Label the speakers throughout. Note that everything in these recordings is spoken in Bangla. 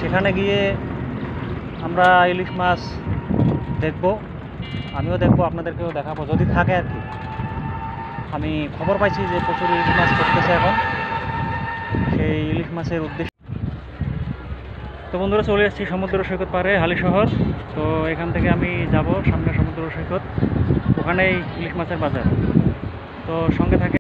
Speaker 1: সেখানে গিয়ে আমরা ইলিশ মাছ দেখব, আমিও দেখব, আপনাদেরকেও দেখাবো যদি থাকে আর কি। আমি খবর পাইছি যে প্রচুর ইলিশ মাছ করতেছে এখন, সেই ইলিশ মাছের উদ্দেশ্যে তো বন্ধুরা চলে এসেছি সমুদ্র সৈকত পাড়ে হালিশহর। তো এখান থেকে আমি যাব সামনে সমুদ্র সৈকত, ওখানেই ইলিশ মাছের বাজার। তো সঙ্গে থাকে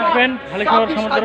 Speaker 1: আসবেন হালিশহর সমুদ্র সৈকত পাড়ে।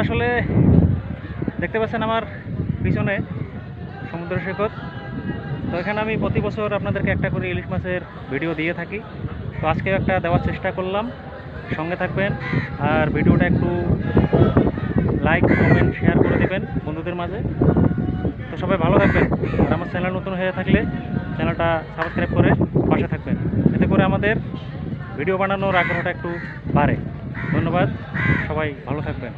Speaker 1: আসলে দেখতে পাচ্ছেন আমার পিছনে সমুদ্র সৈকত। তো এখানে আমি প্রতি বছর আপনাদেরকে একটা করে ইলিশ মাছের ভিডিও দিয়ে থাকি। তো আজকেও একটা দেওয়ার চেষ্টা করলাম, সঙ্গে থাকবেন আর ভিডিওটা একটু লাইক কমেন্ট শেয়ার করে দেবেন বন্ধুদের মাঝে। তো সবাই ভালো থাকবেন, আর আমার চ্যানেল নতুন হয়ে থাকলে চ্যানেলটা সাবস্ক্রাইব করে পাশে থাকবেন, এতে করে আমাদের ভিডিও বানানোর আগ্রহটা একটু বাড়ে। ধন্যবাদ, সবাই ভালো থাকবেন।